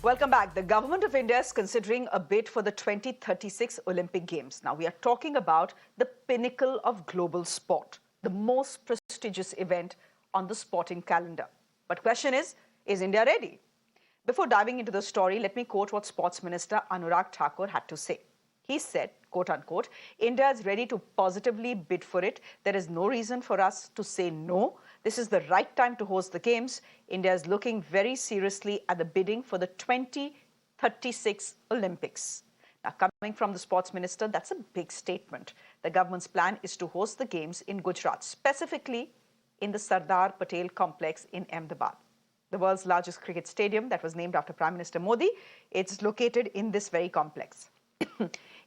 Welcome back. The government of India is considering a bid for the 2036 Olympic Games. Now, we are talking about the pinnacle of global sport, the most prestigious event on the sporting calendar. But question is India ready? Before diving into the story, let me quote what Sports Minister Anurag Thakur had to say. He said, quote unquote, India is ready to positively bid for it. There is no reason for us to say no. This is the right time to host the Games. India is looking very seriously at the bidding for the 2036 Olympics. Now, coming from the Sports Minister, that's a big statement. The government's plan is to host the Games in Gujarat, specifically in the Sardar Patel complex in Ahmedabad, the world's largest cricket stadium that was named after Prime Minister Modi. It's located in this very complex.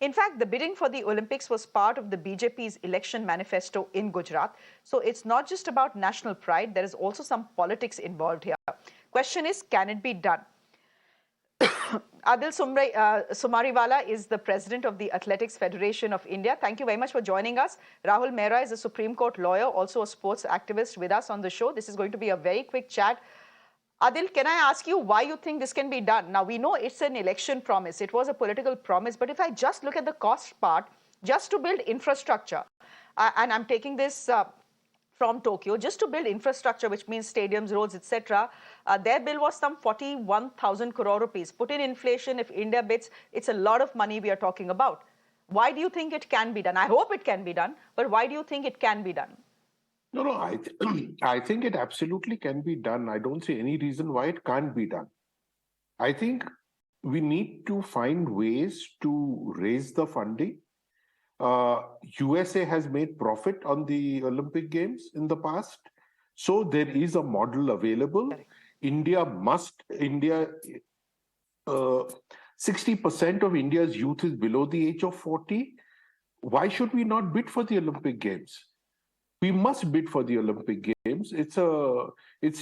In fact, the bidding for the Olympics was part of the BJP's election manifesto in Gujarat. So it's not just about national pride. There is also some politics involved here. Question is, can it be done? Adil Sumariwala is the president of the Athletics Federation of India. Thank you very much for joining us. Rahul Mehra is a Supreme Court lawyer, also a sports activist with us on the show. This is going to be a very quick chat. Adil, can I ask you why you think this can be done? Now, we know it's an election promise. It was a political promise. But if I just look at the cost part, just to build infrastructure, and I'm taking this from Tokyo, just to build infrastructure, which means stadiums, roads, etc., their bill was some 41,000 crore rupees. Put in inflation, if India bids, it's a lot of money we are talking about. Why do you think it can be done? I hope it can be done, but why do you think it can be done? No, I think it absolutely can be done. I don't see any reason why it can't be done. I think we need to find ways to raise the funding. USA has made profit on the Olympic Games in the past. So there is a model available. India 60% of India's youth is below the age of 40. Why should we not bid for the Olympic Games? We must bid for the Olympic Games. It's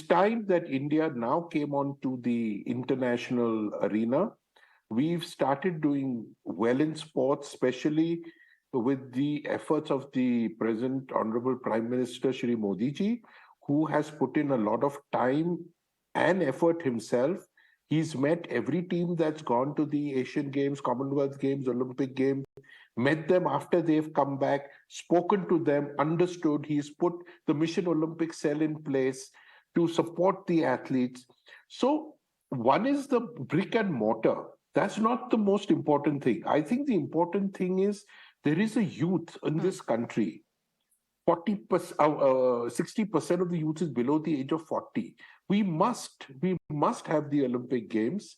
time that India now came onto the international arena. We've started doing well in sports, especially with the efforts of the present Honorable Prime Minister Shri Modi ji, who has put in a lot of time and effort himself. He's met every team that's gone to the Asian Games, Commonwealth Games, Olympic Games, met them after they've come back, spoken to them, understood. He's put the Mission Olympic cell in place to support the athletes. So one is the brick and mortar. That's not the most important thing. I think the important thing is there is a youth in this country. 60% of the youth is below the age of 40. We must have the Olympic Games.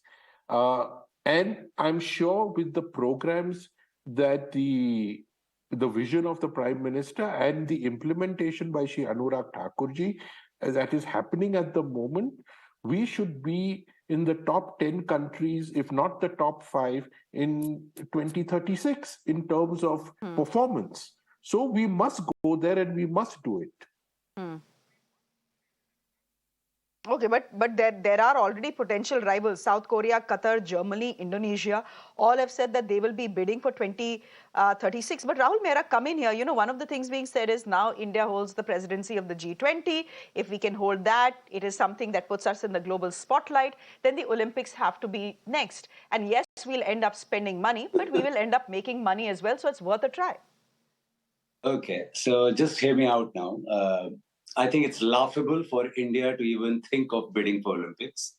And I'm sure with the programs that the vision of the Prime Minister and the implementation by Shri Anurag Thakur ji that is happening at the moment, we should be in the top 10 countries, if not the top 5, in 2036 in terms of performance. So we must go there and we must do it. Okay, but there are already potential rivals. South Korea, Qatar, Germany, Indonesia, all have said that they will be bidding for 2036. But Rahul Mehra, come in here. You know, one of the things being said is now India holds the presidency of the G20. If we can hold that, it is something that puts us in the global spotlight. Then the Olympics have to be next. And yes, we'll end up spending money, but we will end up making money as well. So it's worth a try. Okay, so just hear me out now. I think it's laughable for India to even think of bidding for Olympics.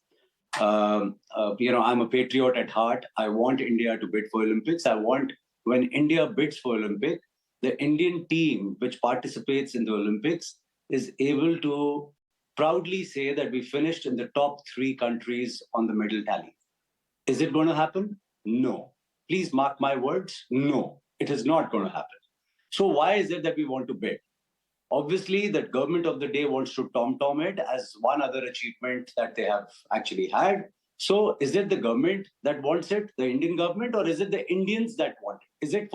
I'm a patriot at heart. I want India to bid for Olympics. I want, when India bids for Olympic, the Indian team which participates in the Olympics is able to proudly say that we finished in the top 3 countries on the medal tally. Is it going to happen? No. Please mark my words. No, it is not going to happen. So why is it that we want to bid? Obviously, the government of the day wants to tom-tom it as one other achievement that they have actually had. So is it the government that wants it, the Indian government, or is it the Indians that want it? Is it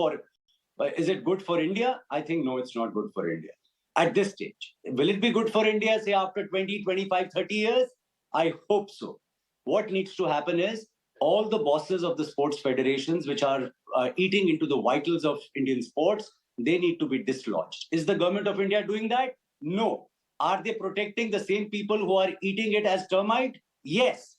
good for India? I think no, it's not good for India at this stage. Will it be good for India, say after 20, 25, 30 years? I hope so. What needs to happen is all the bosses of the sports federations which are eating into the vitals of Indian sports, they need to be dislodged. Is the government of India doing that? No. Are they protecting the same people who are eating it as termite? Yes.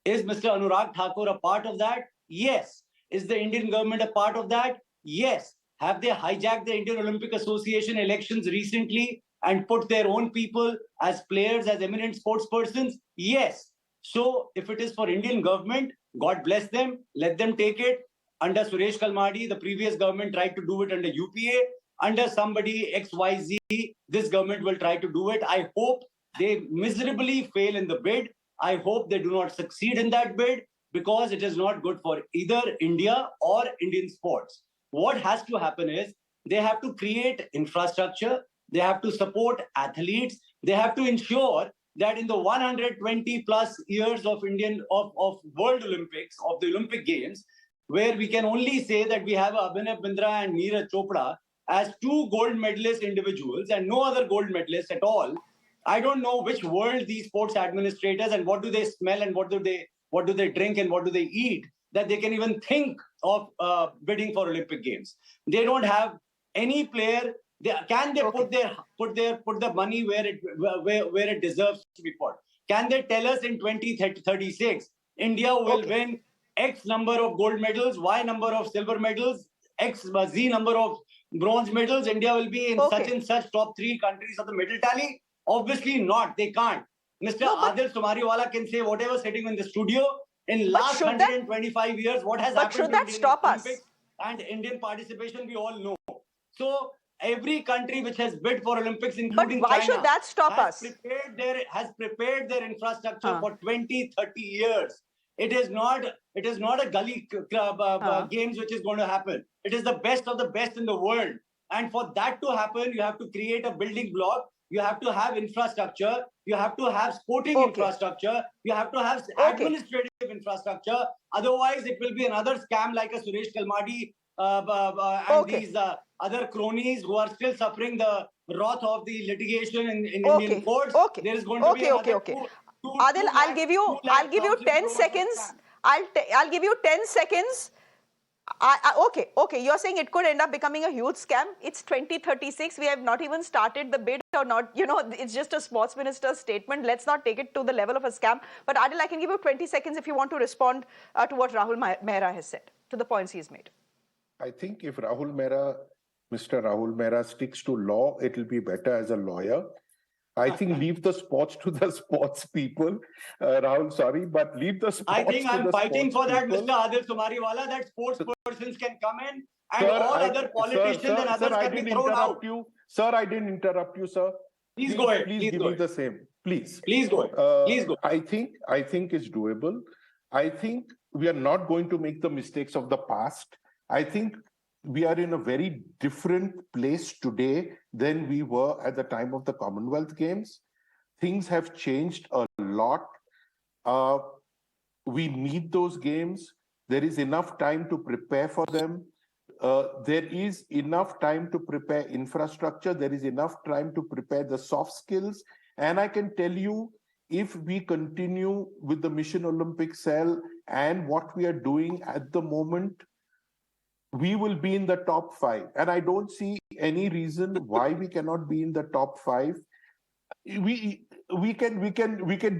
Is Mr. Anurag Thakur a part of that? Yes. Is the Indian government a part of that? Yes. Have they hijacked the Indian Olympic Association elections recently and put their own people as players, as eminent sports persons? Yes. So if it is for Indian government, God bless them, let them take it. Under Suresh Kalmadi, the previous government tried to do it under UPA. Under somebody XYZ, this government will try to do it. I hope they miserably fail in the bid. I hope they do not succeed in that bid, because it is not good for either India or Indian sports. What has to happen is they have to create infrastructure, they have to support athletes, they have to ensure that in the 120 plus years of World Olympics, of the Olympic Games, where we can only say that we have Abhinav Bindra and Neeraj Chopra as two gold medalist individuals and no other gold medalists at all. I don't know which world these sports administrators, and what do they smell and what do they drink and what do they eat, that they can even think of bidding for Olympic Games. They don't have any player. Can they put the money where it deserves to be put? Can they tell us in 2036 India will win X number of gold medals, Y number of silver medals, X Z number of bronze medals? India will be in such and such top 3 countries of the medal tally? Obviously not. They can't. Mr. Adil Sumariwala can say whatever sitting in the studio. In last 125 years, what has happened to Indian Olympics and Indian participation, we all know. So every country which has bid for Olympics, including China, should that stop us? Has prepared their infrastructure for 20, 30 years. It is not a gully games which is going to happen. It is the best of the best in the world. And for that to happen, you have to create a building block. You have to have infrastructure. You have to have sporting infrastructure. You have to have administrative infrastructure. Otherwise, it will be another scam like a Suresh Kalmadi and these other cronies who are still suffering the wrath of the litigation in Indian courts. There is going to be Adil, I'll give you 10 seconds. I'll give you 10 seconds. Okay. You're saying it could end up becoming a huge scam. It's 2036. We have not even started the bid or not. It's just a sports minister's statement. Let's not take it to the level of a scam. But Adil, I can give you 20 seconds if you want to respond to what Rahul Mehra has said, to the points he's made. I think if Mr. Rahul Mehra sticks to law, it will be better as a lawyer. I think leave the sports to the sports people. Rahul, sorry, but leave the sports. I think I'm fighting for that, Mr. Adil Sumariwala, that sports persons can come in and all other politicians and others can be thrown out. Sir, I didn't interrupt you, sir. Please go ahead. Please give me the same. Please. Please go ahead. Please go. I think it's doable. I think we are not going to make the mistakes of the past. I think we are in a very different place today than we were at the time of the Commonwealth Games. Things have changed a lot. We need those games. There is enough time to prepare for them. There is enough time to prepare infrastructure. There is enough time to prepare the soft skills. And I can tell you, if we continue with the Mission Olympic Cell and what we are doing at the moment, we will be in the top 5. And I don't see any reason why we cannot be in the top 5. We can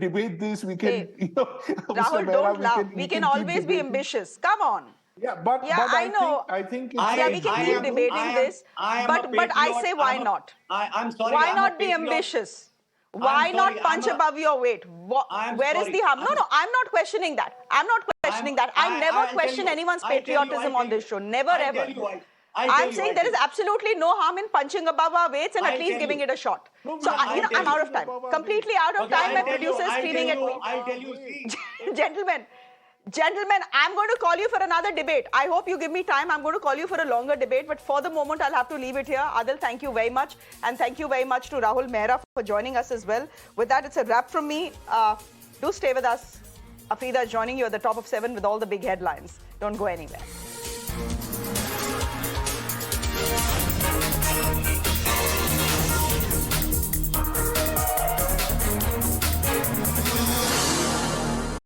debate this. We can, Rahul, don't laugh. We can always be ambitious. Come on. Yeah, but I know. I think we can keep debating this. But I say, why not? I'm sorry. Why not be ambitious? Why not punch above your weight? Where is the harm? No, I'm not questioning that. I never question anyone's patriotism on this show. Never, ever. I'm saying there is absolutely no harm in punching above our weights and at least giving it a shot. So, I'm out of time. Completely out of time. My producer is screaming at me. I'll tell you. Gentlemen, I'm going to call you for another debate. I hope you give me time. I'm going to call you for a longer debate. But for the moment, I'll have to leave it here. Adil, thank you very much. And thank you very much to Rahul Mehra for joining us as well. With that, it's a wrap from me. Do stay with us. Afrida is joining you at the top of 7 with all the big headlines. Don't go anywhere.